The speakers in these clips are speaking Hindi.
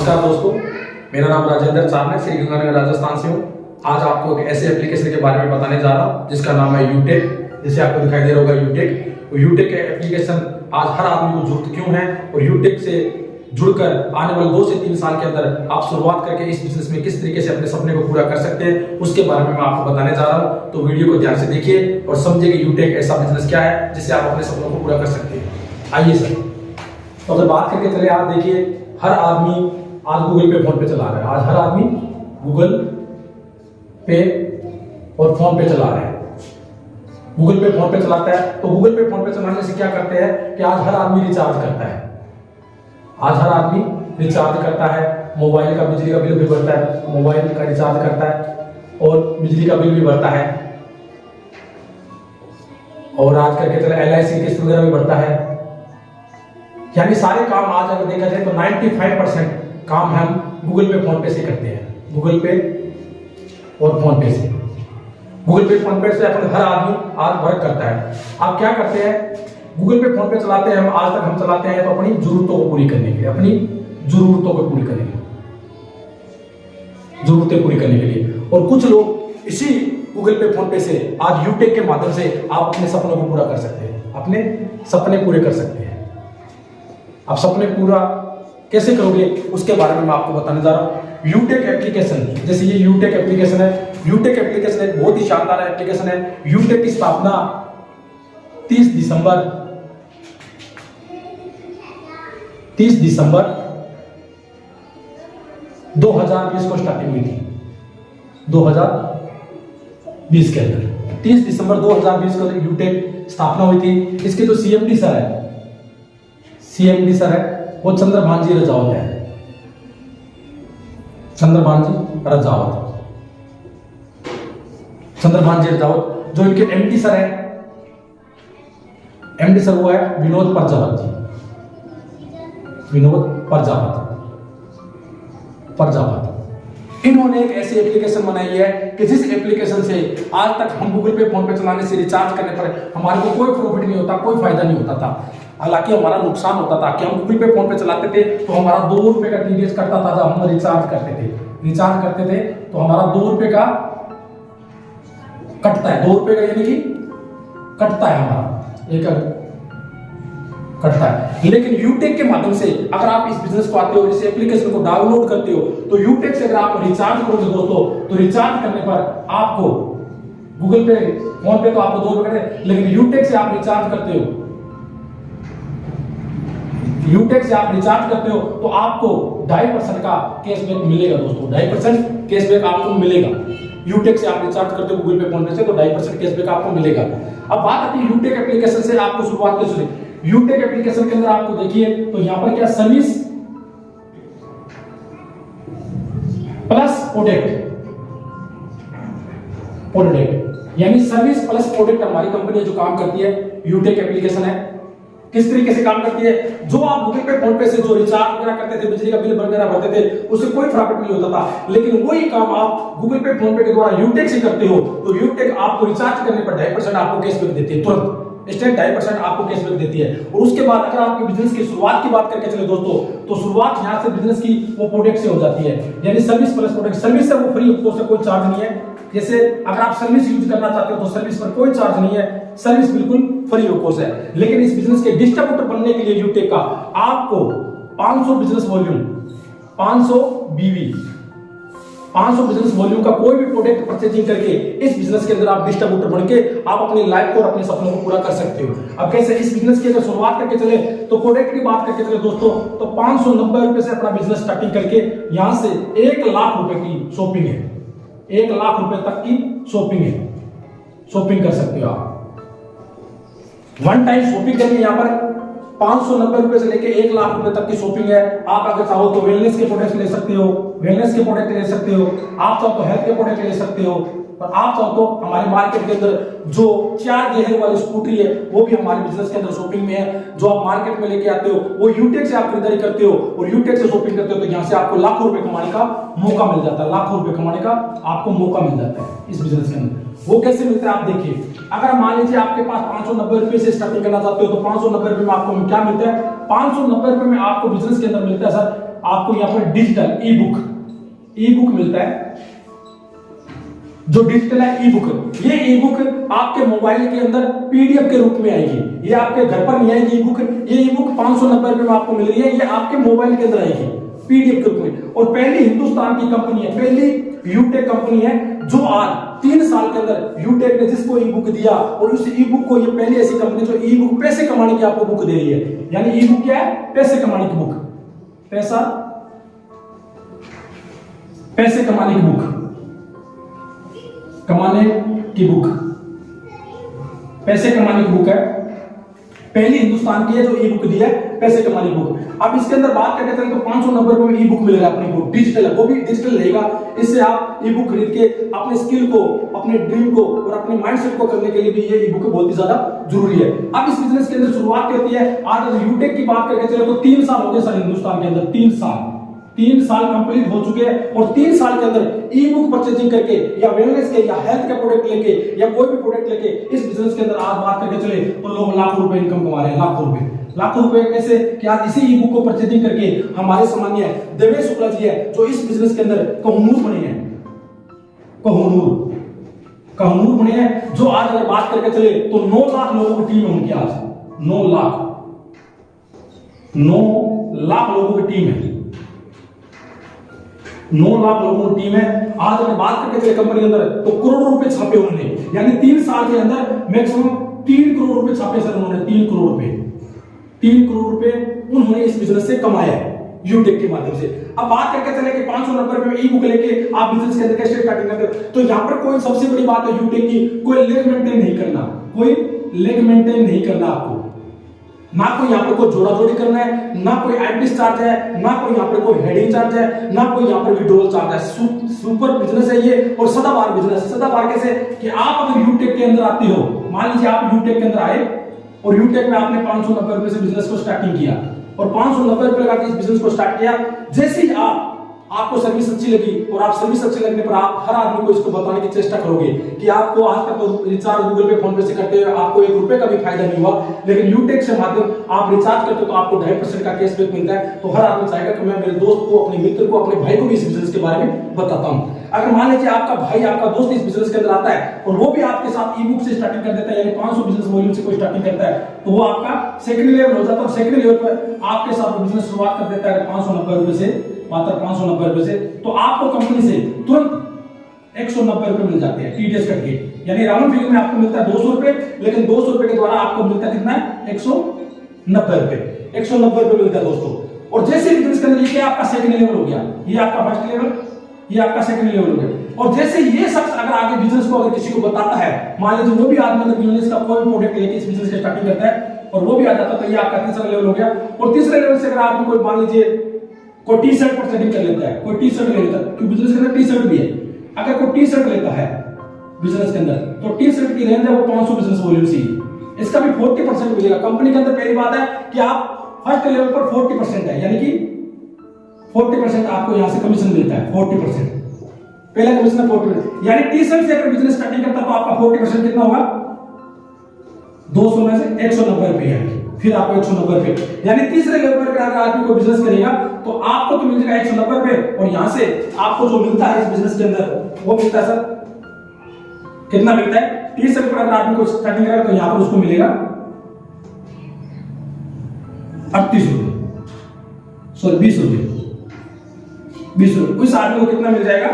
नमस्कार दोस्तों, मेरा नाम राजेंद्र चारने श्री गंगानगर राजस्थान से हूँ। आज आपको एक ऐसे एप्लीकेशन के बारे में बताने जा रहा हूँ जिसका नाम है यूटेक। जैसे आपको दिखाई दे रहा होगा यूटेक। यूटेक के एप्लीकेशन आज हर आदमी को जरूरत क्यों है और यूटेक से जुड़कर आने वाले 2 से 3 साल के अंदर आप शुरुआत करके इस बिजनेस में किस तरीके से अपने सपने को पूरा कर सकते हैं, उसके बारे में मैं आपको बताने जा रहा हूँ। तो वीडियो को ध्यान से देखिए और समझिए कि यूटेक ऐसा बिजनेस क्या है जिससे आप अपने सपनों को पूरा कर सकते हैं। आइए सर, तो अगर बात करके चले, आप देखिए हर आदमी आज गूगल पे फोन पे चला रहा है। आज हर आदमी गूगल पे और फोन पे चला रहा है। गूगल पे फोन पे चलाता है तो गूगल पे फोन पे चलाने से क्या करते हैं कि आज हर आदमी रिचार्ज करता है। आज हर आदमी रिचार्ज करता है, मोबाइल का बिजली का बिल भी भरता है, मोबाइल का रिचार्ज करता है और बिजली का बिल भी भरता है। और आज करके चले LIC किस्त वगैरह भी भरता है। यानी सारे काम आज अगर देखा जाए तो 95% काम हम गूगल पे फोन पे से करते हैं। गूगल पे और फोन पे से, गूगल पे फोन पे से अपन हर आदमी आज वर्क करता है। आप क्या करते हैं, गूगल पे फोन पे चलाते हैं, हम आज तक हम चलाते हैं तो अपनी जरूरतों को पूरी करने के लिए, अपनी जरूरतों को पूरी करने के लिए, जरूरतें पूरी करने के लिए। और कुछ लोग इसी गूगल पे फोन पे से आज यूटेक के माध्यम से आप अपने सपनों को पूरा कर सकते हैं, अपने सपने पूरे कर सकते हैं। आप सपने पूरा कैसे करोगे उसके बारे में मैं आपको बताने जा रहा हूं। यूटेक एप्लीकेशन, जैसे ये यूटेक एप्लीकेशन है। यूटेक एप्लीकेशन एक बहुत ही शानदार एप्लीकेशन है। यूटेक की स्थापना 30 दिसंबर 2020 को स्टार्टिंग हुई थी। 2020 के अंदर 30 दिसंबर 2020 को यूटेक स्थापना हुई थी। इसके जो CMD सर है, CMD सर है वो चंद्रभानजी रजावत है। चंद्रभानजी रजावत। जो इनके MD सर है, MD सर वो है विनोद प्रजापत जी। विनोद प्रजापत। इन्होंने एक ऐसी एप्लीकेशन बनाई है कि जिस एप्लीकेशन से आज तक हम गूगल पे फोन पे चलाने से रिचार्ज करने पर हमारे को कोई प्रॉफिट नहीं होता, कोई फायदा नहीं होता था। हालांकि हमारा नुकसान होता था कि हम गूगल पे फोन पे चलाते थे तो हमारा 2 रुपए का TDS कटता था। जब हम रिचार्ज करते थे तो हमारा 2 रुपए का कटता है। 2 रुपए का यानी कि कटता है, हमारा एक कटता है। लेकिन यूटेक के माध्यम से अगर आप इस बिजनेस को आते हो, इस एप्लीकेशन को डाउनलोड करते हो, तो यूटेक से अगर आप रिचार्ज करोगे दोस्तों, तो रिचार्ज करने पर आपको गूगल पे फोन पे तो आपको 2 रुपए कटे, लेकिन यूटेक से आप रिचार्ज करते हो, यूटेक से आप रिचार्ज करते हो तो आपको 2.5% का कैशबैक मिलेगा दोस्तों। 2.5% कैशबैक आपको मिलेगा। यूटेक से आप रिचार्ज करते हो गूगल पे फोन पे से तो 2.5% कैशबैक आपको मिलेगा। अब बात आती है यूटेक एप्लीकेशन से आपको शुरुआत कैसे हुई। यूटेक एप्लीकेशन के अंदर आपको देखिए तो यहां पर क्या सर्विस प्लस प्रोडक्ट, यानी सर्विस प्लस प्रोडक्ट हमारी कंपनी जो काम करती है यूटेक एप्लीकेशन है। किस तरीके से काम करती है, जो आप गूगल पे फोन पे से जो रिचार्ज वगैरह करते थे, बिजली का बिल वगैरह भरते थे, उससे कोई प्रॉफिट नहीं होता था। लेकिन वही काम आप गूगल पे फोन पे के द्वारा यूटेक से करते हो तो यूटेक आपको रिचार्ज करने पर 2.5% आपको कैशबैक देती है। तुरंत इंस्टेंट 2.5% आपको कैशबैक देती है। और उसके बाद अगर आपके बिजनेस की शुरुआत की बात करके चले दोस्तों, तो शुरुआत यहां से बिजनेस की वो प्रोडक्ट से हो जाती है, यानी सर्विस प्लस प्रोडक्ट। सर्विस से वो फ्री, उससे कोई चार्ज नहीं है। जैसे अगर आप सर्विस यूज करना चाहते हो तो सर्विस पर कोई चार्ज नहीं है, सर्विस बिल्कुल फ्री ऑफ कॉस्ट है। लेकिन इस बिजनेस के डिस्ट्रीब्यूटर बनने के लिए यूटेक का आपको 500 business volume, 500 BV, 500 business volume का कोई भी प्रोडक्ट परचेजिंग करके इस बिजनेस के अंदर आप डिस्ट्रीब्यूटर बनके आप अपनी लाइफ को और अपने सपनों को पूरा कर सकते हो। अब कैसे इस बिजनेस की अगर शुरुआत करके चले तो प्रोडक्ट की बात करके चले दोस्तों, तो 590 रुपए से अपना बिजनेस स्टार्टिंग करके यहां से 1 लाख रुपए की शॉपिंग है। 1 लाख रुपए तक की शॉपिंग है, शॉपिंग कर सकते हो आप। वन टाइम शॉपिंग करनी है। यहाँ पर 590 रुपए से लेके 1 लाख रुपए तक की शॉपिंग है। आप अगर चाहो तो वेलनेस के प्रोडक्ट ले सकते हो, वेलनेस के प्रोडक्ट ले सकते हो, आप चाहो तो हेल्थ के प्रोडक्ट ले सकते हो, और आप चाहो तो हमारे मार्केट के अंदर जो 4 गियर वाली स्कूटरी है वो भी हमारे बिजनेस के अंदर शॉपिंग में है। जो आप मार्केट में लेके आते हो वो यूटेक से आप खरीदारी करते हो और यूटेक से शॉपिंग करते हो, तो यहाँ से आपको लाखों रुपए कमाने का मौका मिल जाता है। लाखों रुपए कमाने का आपको मौका मिल जाता है इस बिजनेस के अंदर। वो कैसे मिलता है आप देखिए, अगर मान लीजिए आपके पास 590 रुपए से स्टार्टिंग करना चाहते हो तो 590 रुपए में आपको क्या मिलता है, 590 रुपए में आपको बिजनेस के अंदर मिलता है सर आपको यहाँ पर डिजिटल ई बुक मिलता है, जो डिजिटल है ई बुक। ये ई बुक आपके मोबाइल के अंदर पीडीएफ के रूप में आएगी, ये आपके घर पर नहीं आएगी ई बुक। ये ई बुक 590 रुपए में आपको मिल रही है, ये आपके मोबाइल के अंदर आएगी पीडीएफ के रूप में। और पहली हिंदुस्तान की कंपनी है, पहली यूटेक कंपनी है जो आज 3 साल के अंदर यूटेक ने जिसको ई बुक दिया, और उस ई बुक को, ये पहली ऐसी कंपनी जो ई बुक पैसे कमाने की आपको बुक दे रही है। यानी ई बुक क्या है? पैसे कमाने की बुक, पैसे कमाने की बुक, कमाने की बुक, पैसे कमाने की बुक है, पहली हिंदुस्तान की है जो ई बुक दी है, पैसे कमाने की बुक। अब इसके अंदर बात करके चलें तो 590 रुपए में ई बुक मिलेगा अपने को, डिजिटल है, वो भी डिजिटल रहेगा। इससे आप ई बुक खरीद के अपने स्किल को, अपने ड्रीम को और अपने माइंडसेट को करने के लिए भी ये ई बुक बहुत ही ज्यादा जरूरी है। अब इस बिजनेस के अंदर शुरुआत क्या होती है? आज अगर यूटेक की बात करके चले तो 3 साल हो गए सर हिंदुस्तान के अंदर, 3 साल कंप्लीट हो चुके हैं, और 3 साल के अंदर ई बुक परचेजिंग करके या वेलनेस के या हेल्थ के प्रोडक्ट लेके या कोई भी प्रोडक्ट लेके इस बिजनेस के अंदर आज बात करके चले तो लोग लाखों रुपए इनकम कमा रहे हैं, लाखों रुपए कैसे? कि आज इसी ई बुक को परचेजिंग करके हमारे सामान्य देवेश शुक्ला जी है जो इस बिजनेस के अंदर कोहिनूर बने हैं, कोहिनूर बने हैं, जो आज अगर बात करके चले तो 9 लाख लोगों की टीम है उनकी आज, 9 लाख लोगों की टीम है, 9 लाख लोगों की टीम है। आज अगर बात करके चले कंपनी के अंदर तो करोड़ों रुपए छापे उन्होंने, यानी 3 साल के अंदर मैक्सिमम 3 करोड़ रुपए छापे सर उन्होंने, 3 करोड़ रुपए उन्होंने इस बिजनेस से कमाया है यूटेक के माध्यम से। अब बात करके चले कि 590 रुपए में ई बुक लेके आप बिजनेस के अंदर कैसे स्टार्टिंग करते हो, तो यहाँ पर कोई सबसे बड़ी बात है यूटेक की, कोई लेग मेंटेन नहीं करना, आपको ना कोई यहाँ पर कोई जोड़ा जोड़ी करना है, ना कोई एडमिन चार्ज है, ना कोई यहाँ पर कोई हेडिंग चार्ज है, ना कोई यहाँ पर विड्रॉल चार्ज है। सुपर बिजनेस है ये, और सदाबहार बिजनेस है। सदाबहार कैसे? कि आप अगर यूटेक के अंदर आते हो, मान लीजिए आप यूटेक के अंदर आए और यूटेक में आपने 590 रुपए से बिजनेस को स्टार्टिंग किया, और 590 रुपए लगा के इस बिजनेस को स्टार्ट किया। जैसे ही आपको सर्विस अच्छी लगी, और आप सर्विस अच्छी लगने पर आप हर आदमी को इसको बताने की चेष्टा करोगे कि आपको आज तक तो रिचार्ज गूगल पे, फोन पे से करते हुए आपको 1 रुपए का भी फायदा नहीं हुआ, लेकिन यूटेक से माध्यम आप रिचार्ज करते हो तो आपको 2.5% का कैशबैक मिलता है। तो हर आदमी चाहेगा कि मैं मेरे दोस्त को, अपने मित्र को, अपने भाई को भी इस बिजनेस के बारे में बताता हूं। अगर मान लीजिए आपका भाई, आपका दोस्त इस बिजनेस के अंदर आता है और वो भी आपके साथ ई बुक से स्टार्टिंग कर देता है, यानी 500 बिजनेस वॉल्यूम से कोई स्टार्टिंग करता है, तो वो आपका सेकंड लेवल हो जाता है। और सेकंड लेवल पर आपके साथ बिजनेस शुरुआत कर देता है 590 रुपए से, मात्र 590 रुपए से, तो आपको कंपनी से तुरंत 190 रुपए मिल जाते हैं टीडीएस कट के। यानी राउंड फिगर में आपको मिलता है 200 रुपए, लेकिन 200 रुपए के द्वारा आपको मिलता है कितना? 190 रुपए, 190 रुपए मिलता है दोस्तों। और जैसे बिजनेस के अंदर ये आपका सेकंड लेवल हो गया, ये आपका फर्स्ट लेवल, ये आपका सेकंड लेवल हो गया। और जैसे ये शख्स अगर आगे बिजनेस को अगर किसी को बताता है, मान लीजिए वो भी आदमी अगर बिजनेस का कोई प्रोडक्ट लेके इस बिजनेस की स्टार्टिंग करता है और वो भी आ जाता है, तो ये आपका तीसरा लेवल हो गया। और तीसरे लेवल से अगर आपको कोई, मान लीजिए कोई टी शर्ट पर सेटिंग कर लेता है, कोई टी शर्ट ले लेता है, क्योंकि बिजनेस के अंदर टी शर्ट भी है। अगर कोई टी शर्ट लेता है बिजनेस के अंदर, तो टी शर्ट की रेंज है वो 500 बिजनेस वॉल्यूम से, इसका भी 40% मिलेगा कंपनी के अंदर। पहली बात है कि आप फर्स्ट लेवल पर 40% है, यानी कि 40% आपको यहां से कमीशन मिलता है, 40%। पहला कमीशन है 40%, यानी टी शर्ट से अगर बिजनेस स्टार्टिंग करता तो आपका 40% कितना होगा? 200 में से 190 रुपए है, फिर आपको 190 रुपए, यानी तीसरे लेवल पर अगर आदमी को बिजनेस करेगा तो आपको तो मिल जाएगा 190 रुपए, और यहां से आपको जो मिलता है इस बिजनेस के अंदर वो मिलता है सर, कितना मिलता है? तीसरे पर अगर आदमी को स्टार्टिंग करेगा तो यहां पर उसको मिलेगा 38 रुपए, सॉरी 20 रुपए, 20 रुपए। उस आदमी को कितना मिल जाएगा?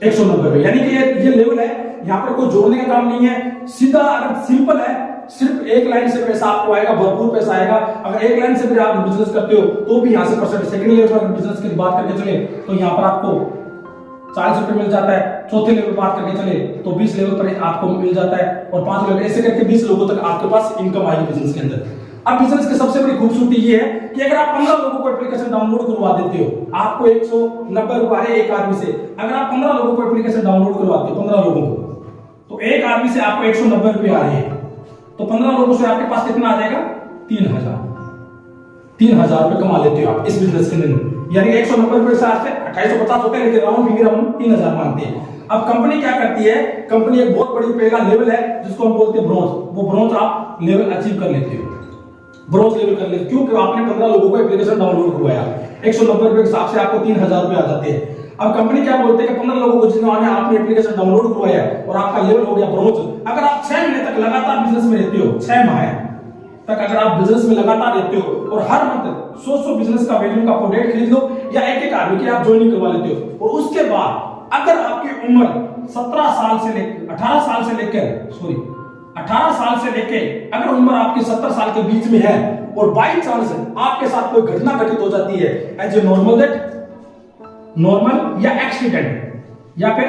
190 रुपए। यानी कि ये लेवल है, यहाँ पर कोई जोड़ने का काम नहीं है, सीधा अगर सिंपल है, सिर्फ एक लाइन से पैसा आपको आएगा, भरपूर पैसा आएगा। अगर एक लाइन से भी आप बिजनेस करते हो तो भी यहाँ से परसेंट। सेकंड लेवल पर बिजनेस की बात करके चले तो यहाँ पर आपको 40 रुपए मिल जाता है। चौथे लेवल पर बात करके चले तो 20 लेवल पर आपको मिल जाता है, और 5 लेवल, ऐसे करके 20 लोगों तक आपके पास इनकम आएगी बिजनेस के अंदर। अब बिजनेस की सबसे बड़ी खूबसूरती ये है कि अगर आप 15 लोगों को एप्लीकेशन डाउनलोड करवा देते हो, आपको 190 रुपए आ रहे एक आदमी से। अगर आप 15 लोगों को एप्लीकेशन डाउनलोड करवाते हो, 15 लोगों को, तो एक आदमी से आपको 190 रुपए आ रहे हैं, तो 15 लोगों से आपके पास कितना आ जाएगा? 3000 रुपए कमा लेते हो आप इस बिजनेस के अंदर। यानी 190 रुपए से आज से 2850 होते हैं, लेकिन राउंड फिगर हम 3000 मानते हैं। अब कंपनी क्या करती है? कंपनी एक बहुत बड़ी पहला लेवल है जिसको हम बोलते हैं ब्रोंज, वो ब्रोंज आप लेवल अचीव कर लेते हो, ब्रोंज लेवल कर लेते, क्योंकि आपने 15 लोगों को एप्लीकेशन डाउनलोड करवाया। 190 रुपए के हिसाब से आपको 3000 रुपए आ जाते हैं। अब कंपनी क्या बोलते हैं कि 15 लोगों को जिन्होंने आपने एप्लीकेशन डाउनलोड करवाया और आपका लेवल हो गया ब्रोंज, अगर आप 6 महीने तक लगातार बिजनेस में रहते हो, 6 माह तक अगर आप बिजनेस में लगातार रहते हो और हर मंथ 100 बिजनेस का वैल्यू का प्रोडक्ट खरीद लो या एक आदमी की आप ज्वाइनिंग करवा लेते हो, और उसके बाद अगर आपकी उम्र 18 साल से लेकर अगर उम्र आपकी 70 साल के बीच में है और बाई चांस आपके साथ कोई घटना घटित हो जाती है एज ए नॉर्मल या एक्सीडेंट या फिर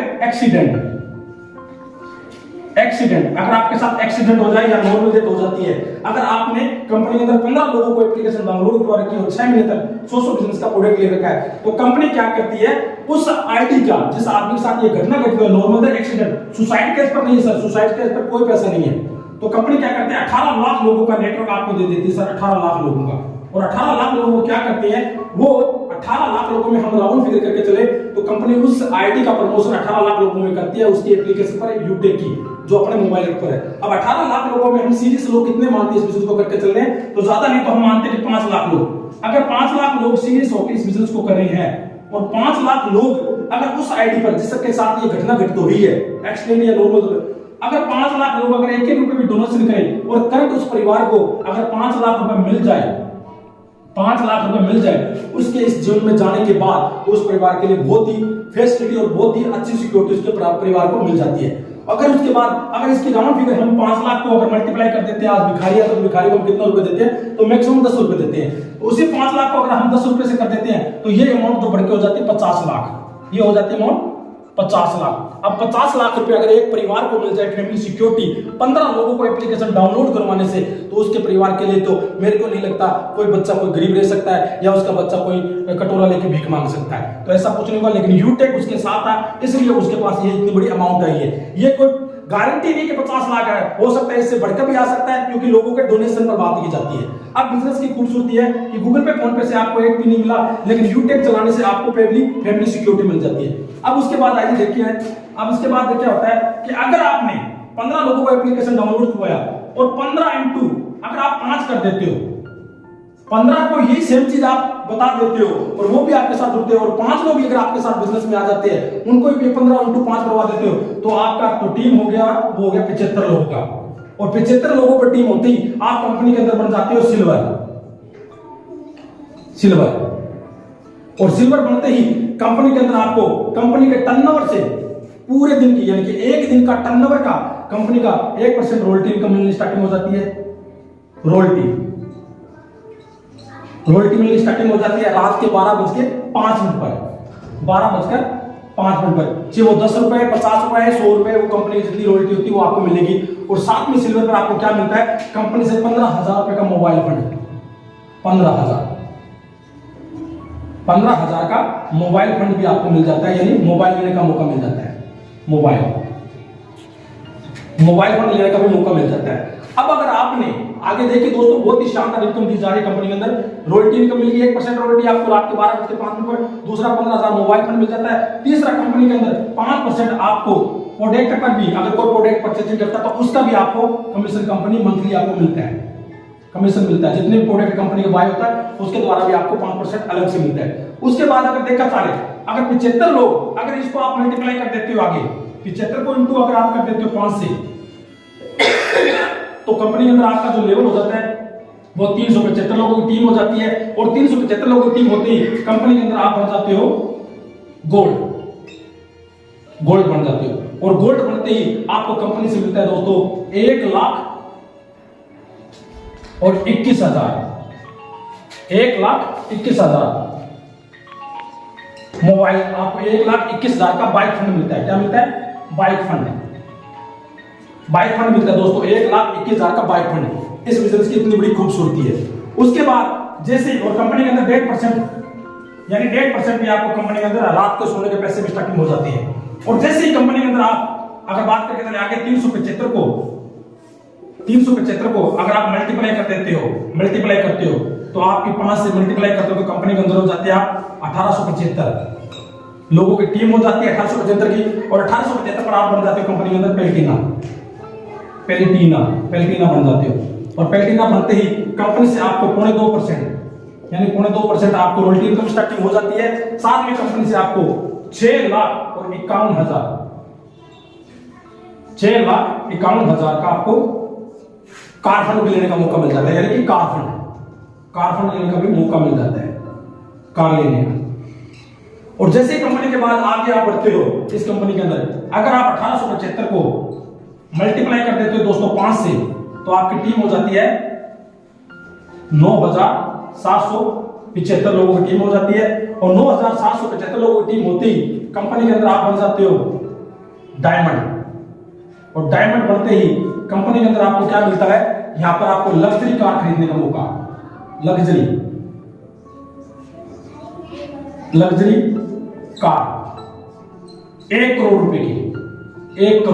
एक्सीडेंट, अगर आपके साथ एक्सीडेंट हो जाए या नॉर्मल डेथ हो जाती है, अगर आपने कंपनी के अंदर 15 लोगों को एप्लीकेशन डाउनलोड करवा रखी है 6 महीने तक 100 बिजनेस का प्रोडक्ट ले रखा है, तो कंपनी क्या करती है उस आईडी का जिस आदमी के साथ ये घटना घटित हुई, normal death, accident, suicide case पर नहीं सर, सुसाइड केस पर कोई पैसा नहीं है, तो कंपनी क्या करती है 18 लाख लोगों का नेटवर्क आपको दे देती है सर, 18 लाख लोगों का। और 18 लाख लोगों को क्या करते हैं, वो 18 लाख लोगों में हम राउंड फिगर करके चले तो कंपनी उस आईडी का प्रमोशन 18 लाख लोगों में करती है उसकी एप्लीकेशन पर, यूटेक की जो अपने मोबाइल पर है। अब 18 लाख लोगों में हम सीरीज लोग कितने मानते हैं इस बिजनेस को करके चल रहे हैं, तो ज्यादा नहीं तो हम मानते हैं कि 5 लाख लोग। अगर 5 लाख लोग सीरीज होकर इस बिजनेस को कर रहे हैं और 5 लाख लोग अगर उस आईडी पर जिसके साथ ये घटना घटित हुई है, एक्सीडेंट या नॉर्मल, अगर 5 लाख लोग अगर 1 रुपए भी डोनेशन करें और करंट उस परिवार को अगर 5 लाख रुपए मिल जाए, 5 लाख रुपए मिल जाए उसके इस जीवन में जाने के बाद उस परिवार के लिए बहुत ही फैसिलिटी और बहुत ही अच्छी सिक्योरिटी उसके परिवार को मिल जाती है। अगर उसके बाद अगर इसकी राउंड फिगर हम 5 लाख को अगर मल्टीप्लाई कर देते हैं, आज भिखारी है तो भिखारी को हम कितना रुपए देते हैं, तो मैक्सिमम 10 रुपए देते हैं, तो उसी 5 लाख को अगर हम 10 रुपए से कर देते हैं तो ये अमाउंट जो बढ़ के हो जाती है 50 लाख, ये हो जाती है अमाउंट 50 लाख। अब 50 लाख रुपए अगर एक परिवार को मिल जाए फैमिली सिक्योरिटी 15 लोगों को एप्लीकेशन डाउनलोड करवाने से, तो उसके परिवार के लिए तो मेरे को नहीं लगता कोई बच्चा कोई गरीब रह सकता है या उसका बच्चा कोई कटोरा लेके भीख मांग सकता है, तो ऐसा कुछ नहीं हुआ। लेकिन यूटेक उसके साथ था इसलिए उसके पास ये इतनी बड़ी अमाउंट आई है। ये कोई गारंटी नहीं कि 50 लाख है, हो सकता है इससे बढ़कर भी आ सकता है क्योंकि लोगों के डोनेशन पर बात की जाती है। अब बिजनेस की खूबसूरती है कि गूगल पे फोन पे से आपको एक भी नहीं मिला, लेकिन यूटेक चलाने से आपको फैमिली सिक्योरिटी मिल जाती है। अब उसके बाद आइए देखिए, अब इसके बाद क्या होता है कि अगर आपने 15 लोगों को एप्लीकेशन डाउनलोड करवाया और 15 इंटू अगर आप 5 कर देते हो, 15 को यही सेम चीज आप बता देते हो और वो भी आपके साथ जुड़ते हो और 5 लोग भी अगर आपके साथ बिजनेस में आ जाते हैं उनको भी 15 इंटू 5 करवा देते हो, तो आपका तो टीम हो गया वो हो गया 75 लोगों का, और 75 लोगों पर टीम होती आप कंपनी के अंदर बन जाते हो सिल्वर। और सिल्वर बनते ही कंपनी के अंदर आपको कंपनी के टर्नओवर से पूरे दिन की यानी कि एक दिन का टर्नओवर का कंपनी का 1% रॉयल्टी इनकम मिलनी स्टार्टिंग हो जाती है। रॉयल्टी मिलनी स्टार्टिंग हो जाती है रात के 12:05 पर, 12:05 पर, चाहे वो 10 रुपए 50 रुपए 100 रुपए वो कंपनी की जितनी रॉयल्टी होती है वो आपको मिलेगी। और साथ में सिल्वर पर आपको क्या मिलता है, कंपनी से 15,000 रुपए का मोबाइल फंड, 15,000 का मोबाइल फंड भी आपको मिल जाता है, यानी मोबाइल लेने का मौका मिल जाता है, मोबाइल फंड लेने का भी मौका मिल जाता है। अब अगर आपने आगे देखिए दोस्तों बहुत ही शानदार इनकम दी जा रही है कंपनी के अंदर, रॉयल्टी इनकम मिल गई 1% रॉयल्टी आपको रात के 12:05 पर, दूसरा 15,000 मोबाइल फंड मिल जाता है, तीसरा कंपनी के अंदर 5% आपको प्रोडक्ट पर भी अगर कोई प्रोडक्ट परचेजिंग करता है तो उसका भी आपको कमीशन कंपनी मंथली आपको मिलता है, कमीशन मिलता है, जितने भी प्रोडक्ट कंपनी का बाय होता है उसके द्वारा भी आपको 5% अलग से मिलता है। उसके बाद अगर देखा जाए अगर 75 लोग अगर इसको आप मल्टीप्लाई कर देते हो आगे 75 को इंटू अगर आप कर देते हो 5 से तो कंपनी के अंदर आपका जो लेवल हो जाता है वो 375 लोगों की टीम हो जाती है, और 375 लोगों की टीम होती है कंपनी के अंदर आप बन जाते हो गोल्ड बन जाते हो, और गोल्ड बनते ही आपको कंपनी से मिलता है दोस्तों 1,21,000 मोबाइल, आपको 1,21,000 का बाइक फंड मिलता है। क्या मिलता है, बाइक फंड मिलता है दोस्तों, 1,21,000 का बाइक फंड। इस बिजनेस की इतनी बड़ी खूबसूरती है। उसके बाद जैसे और कंपनी के अंदर 1.5% यानी 1.5% भी आपको कंपनी के अंदर रात को सोने के पैसे भी स्टार्टिंग हो जाती है। और जैसे ही कंपनी के अंदर आप अगर बात करके चले आगे 375 को अगर आप मल्टीप्लाई करते हो तो आपकी 5 से मल्टीप्लाई करते हो तो कंपनी के अंदर हो जाते हैं आप 1875 लोगों की टीम हो जाती है 1875 की, और 1875 पर आप बन जाते हो कंपनी के अंदर पैलेटिना बन जाते हो। और पैलेटिना बनते ही कंपनी से आपको 0.2% यानी 0.2% आपको रॉयल्टी इनकम स्टार्टिंग हो जाती है। साथ में कंपनी से आपको 6,51,000 का आपको कार फंड भी लेने का मौका मिल जाता है, यानी कि कार फंड लेने का भी मौका मिल जाता है कार लेने का। और जैसे ही कंपनी के बाद आगे आप बढ़ते हो इस कंपनी के अंदर, अगर आप 1875 को मल्टीप्लाई कर देते हो दोस्तों 5 से, तो आपकी टीम हो जाती है 9,775 लोगों की टीम हो जाती है। और 9,775 लोगों की टीम होती ही कंपनी के अंदर आप बन जाते हो डायमंड। और डायमंड बनते ही कंपनी के अंदर आपको क्या मिलता है, यहां पर आपको लग्जरी कार खरीदने का मौका, लग्जरी कार 1 करोड़ रुपए की, 1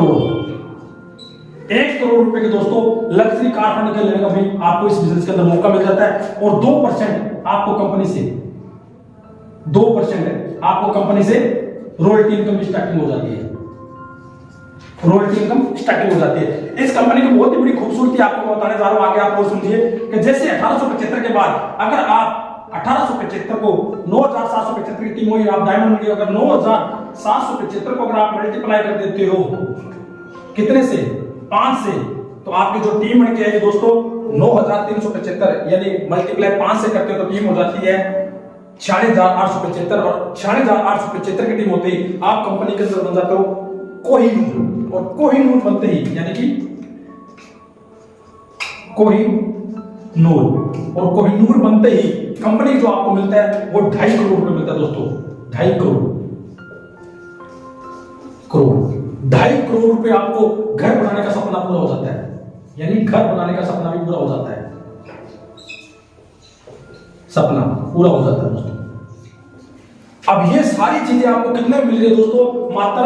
करोड़ रुपए के दोस्तों लग्जरी कार फंड के लेने का भी आपको इस बिजनेस के अंदर मौका मिल जाता है। और 2% आपको कंपनी से रॉयल्टी इनकम स्टार्टिंग हो जाती है। इस कंपनी की बहुत ही बड़ी खूबसूरती आपको बताने जा रहा हूं, आगे आप और सुनिए कि जैसे 1875 के बाद अगर आप 1875 को 9,775 की टीम हुई, आप डायमंड में, अगर 9,775 को अगर आप मल्टीप्लाई कर देते हो कितने से, 5 से, तो आपकी जो टीम बन के आएगी दोस्तों 9,375, यानी मल्टीप्लाई 5 से करते हो तो टीम हो जाती है 46,875। और 46,875 की टीम होते ही आप कंपनी के अंदर बन जाते हो कोहिनूर। और कोहिनूर बनते ही, यानी कि कोहिनूर बनते ही कंपनी जो आपको मिलता है वो 2.5 करोड़ रुपए मिलता है दोस्तों। 2.5 करोड़ रुपए आपको घर बनाने का सपना पूरा हो जाता है, यानी घर बनाने का सपना भी पूरा हो जाता है, दोस्तों। अब ये सारी चीजें आपको कितने मिल रही है दोस्तों, मात्र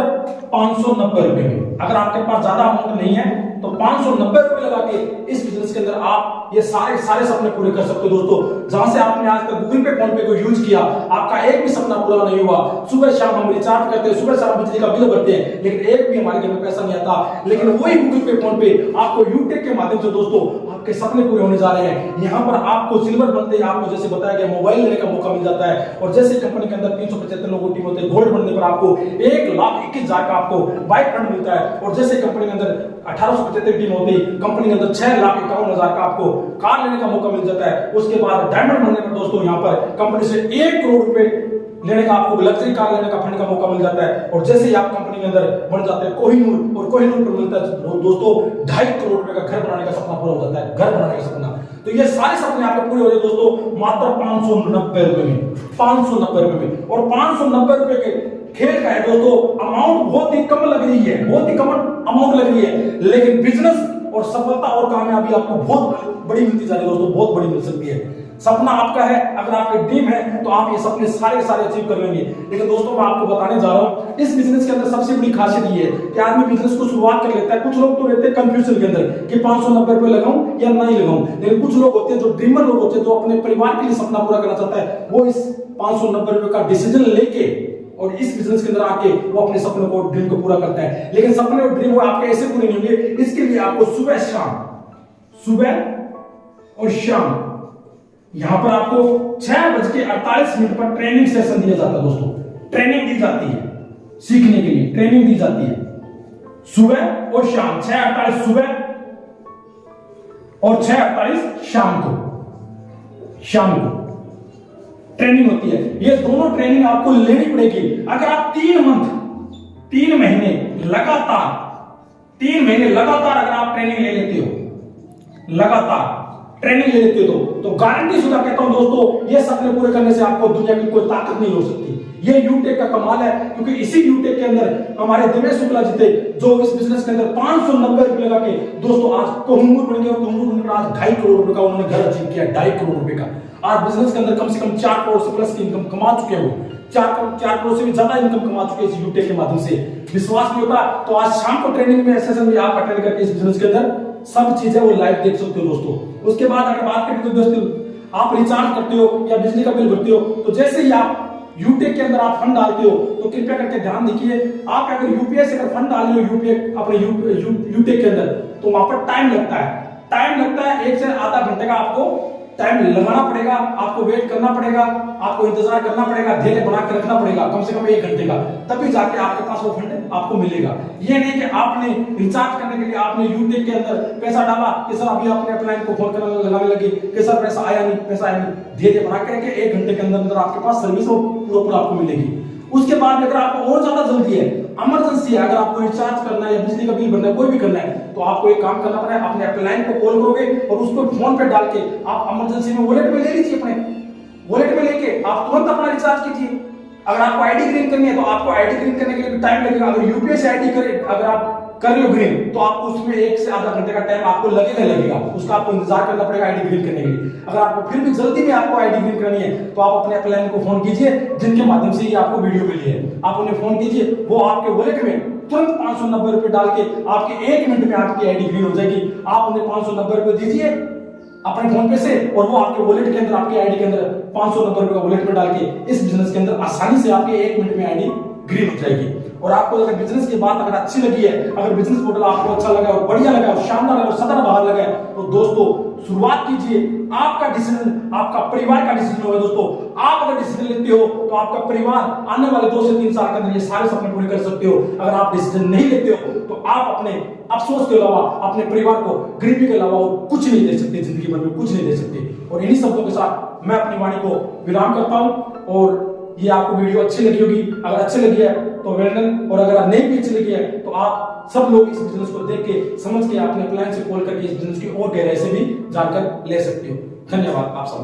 590 रुपए में। अगर आपके पास ज्यादा अमाउंट नहीं है तो 590 रुपए लगा के इस बिजनेस के अंदर आप ये सारे सपने पूरे कर सकते हो दोस्तों। जहां से आपने आज तक गूगल पे, फोन पे को यूज किया, आपका एक भी सपना पूरा नहीं हुआ। सुबह शाम हम रिचार्ज करते हैं, सुबह शाम बिजली का बिल भरते हैं, लेकिन एक भी हमारे घर में पैसा नहीं आता। लेकिन वही गूगल पे, फोन पे आपको यूटेक के माध्यम से दोस्तों आपके सपने पूरे होने जा रहे हैं। यहाँ पर आपको सिल्वर बनते ही आपको जैसे बताया गया मोबाइल लेने का मौका मिल जाता है। और जैसे कंपनी के अंदर 375 लोगों की टीम होती है, गोल्ड बनने पर आपको 1,21,000 का आपको बाइक फंड मिलता है। और जैसे कंपनी के अंदर 1875 टीम होती है, कंपनी के अंदर 6,51,000 का आपको कार लेने का मौका मिल जाता है। उसके बाद डायमंड बनने पर दोस्तों यहाँ पर कंपनी से 1 करोड़ रुपए लेने का, आपको लग्जरी कार लेने का फंड का मौका मिल जाता है। और जैसे ही आप कंपनी के अंदर बन जाते हैं कोहिनूर, और कोहिनूर पर मिलता है दोस्तों 2.5 करोड़ रुपए का घर बनाने का सपना पूरा हो जाता है, घर बनाने का सपना। तो ये सारे सपने आपके पूरे हो जाए दोस्तों मात्र 590 रुपए में, 590 रुपए में। और 590 रुपए के खेल का है दोस्तों, अमाउंट बहुत ही कम लग रही है, बहुत ही कम अमाउंट लग रही है, लेकिन बिजनेस और सफलता और कामयाबी आपको बहुत बड़ी मिलती जा रही है दोस्तों, बहुत बड़ी मिल सकती है। सपना आपका है, अगर आपकी टीम है तो आप ये सपने सारे अचीव कर लेंगे। लेकिन दोस्तों मैं आपको बताने जा रहा हूं, इस बिजनेस के अंदर सबसे बड़ी खासियत ये है कि आदमी बिजनेस को शुरुआत कर लेता है। कुछ लोग तो रहते हैं कंफ्यूजन के अंदर कि 590 रुपए लगाऊं या नहीं लगाऊं, लेकिन कुछ लोग होते हैं जो ड्रीमर लोग होते हैं, जो अपने परिवार के लिए सपना पूरा करना चाहता है, वो इस 590 रुपए का डिसीजन लेके और इस बिजनेस के अंदर आके वो अपने सपने को, ड्रीम को पूरा करता है। लेकिन सपने और ड्रीम वो आपके ऐसे पूरे नहीं होंगे, इसके लिए आपको सुबह और शाम यहां पर आपको 6:48 पर ट्रेनिंग सेशन दिया जाता है दोस्तों। ट्रेनिंग दी जाती है, सीखने के लिए ट्रेनिंग दी जाती है सुबह और शाम, 6:48 सुबह और 6:48 शाम को ट्रेनिंग होती है। ये दोनों ट्रेनिंग आपको लेनी पड़ेगी। अगर आप 3 महीने लगातार अगर आप ट्रेनिंग ले लेते हो, तो गारंटी शुदा कहता हूं दोस्तों, ये सपने पूरे करने से आपको दुनिया की कोई ताकत नहीं हो सकती। ये यूटेक का कमाल है, क्योंकि इसी यूटेक के अंदर हमारे दिनेश शुक्ला जी थे, जो इस बिजनेस के अंदर 590 रुपए लगा के दोस्तों आज कोहिनूर बन गए। कोहिनूर बनकर आज 2.5 करोड़ रुपए का उन्होंने घर अचीव किया, 2.5 करोड़ रुपए का। आज बिजनेस के अंदर कम से कम 4 करोड़ से प्लस की इनकम कमा चुके हैं वो, 4 करोड़ से भी ज्यादा इनकम कमा चुके हैं इस यूटेक के माध्यम से। विश्वास नहीं होता तो आज शाम को ट्रेनिंग में सेशन में आप अटेंड करके इस बिजनेस के अंदर सब चीजें वो लाइव देख सकते हो दोस्तों। उसके बाद अगर बात करें तो दोस्तों आप रिचार्ज करते हो या बिजली का बिल भरते हो, तो जैसे ही आप यूटेक के अंदर आप फंड डालते हो तो कृपया करके ध्यान देखिए, आप अगर यूपीआई से अगर फंड डाल रहे हो अपने यूटेक के अंदर, तो वहां पर टाइम लगता है 1 से आधा घंटे का आपको टाइम लगाना पड़ेगा, आपको वेट करना पड़ेगा, आपको इंतजार करना पड़ेगा, धैर्य बना के रखना पड़ेगा कम से कम 1 घंटे का, तभी जाके आपके पास वो फंड आपको मिलेगा। ये नहीं कि आपने रिचार्ज करने के लिए आपने यूटेक के अंदर पैसा डाला कि सर अभी आपने अपने लाइन को फोन करने लगाने लगे कि सर पैसा आया नहीं। धैर्य बना के रखे, 1 घंटे के अंदर आपके पास सर्विस पूरा आपको मिलेगी। उसके बाद अगर आपको और ज्यादा जल्दी है, इमरजेंसी है, अगर आपको रिचार्ज करना है या बिजली का बिल भरना है, कोई भी करना है, तो आपको एक काम करना पड़ेगा, अपने अपलाइन को कॉल करोगे और उसको फोन पे डाल के आप इमरजेंसी में वॉलेट में ले लीजिए, अपने वॉलेट में लेके आप तुरंत अपना रिचार्ज कीजिए। अगर आपको आईडी ग्रीन करनी है तो आपको आईडी ग्रीन करने के लिए भी टाइम लगेगा। अगर यूपीआई से आईडी करे, अगर आप कर रहे हो ग्रीन, तो आपको उसमें 1 से आधा घंटे का टाइम आपको लगेगा, उसका आपको इंतजार करना पड़ेगा आईडी ग्रीन करने के लिए। अगर आपको फिर भी जल्दी में आपको आईडी ग्रीन करनी है तो आप अपने अपलाइन को फोन कीजिए, जिनके माध्यम से ये आपको वीडियो मिली है, आप उन्हें फोन कीजिए, वो आपके वॉलेट में तुरंत 590 रुपए डाल के आपके 1 मिनट में आपकी आईडी ग्रीन हो जाएगी। आप उन्हें 590 रुपए दीजिए अपने फोन पे से, और वो आपके वॉलेट के अंदर, आपके आईडी के अंदर 590 रुपए वॉलेट में डाल के इस बिजनेस के अंदर आसानी से आपके 1 मिनट में आईडी ग्रीन हो जाएगी। और आपको अगर बिजनेस की बात अगर अच्छी लगी है, अगर बिजनेस मॉडल आपको अच्छा लगा और बढ़िया लगा और शानदार और सदाबहार लगा है, तो दोस्तों शुरुआत कीजिए। आपका डिसीजन आपका परिवार का डिसीजन होगा दोस्तों। आप अगर डिसीजन लेते हो तो आपका परिवार आने वाले 2 से 3 साल के अंदर ये सारे सपने पूरे कर सकते हो। अगर आप डिसीजन नहीं लेते हो तो आप अपने अफसोस के अलावा, अपने परिवार को गरीबी के अलावा और कुछ नहीं दे सकते, जिंदगी भर में कुछ नहीं दे सकते। और इन्हीं शब्दों के साथ मैं अपनी वाणी को विराम करता हूं। और ये आपको वीडियो अच्छी लगी होगी, अगर अच्छी लगी है तो वेल डन, और अगर नहीं भी अच्छी लगी है तो आप सब लोग इस बिजनेस को देख के समझ के अपने प्लान से कॉल करके इस बिजनेस की और गहराई से भी जानकर ले सकते हो। धन्यवाद आप सब।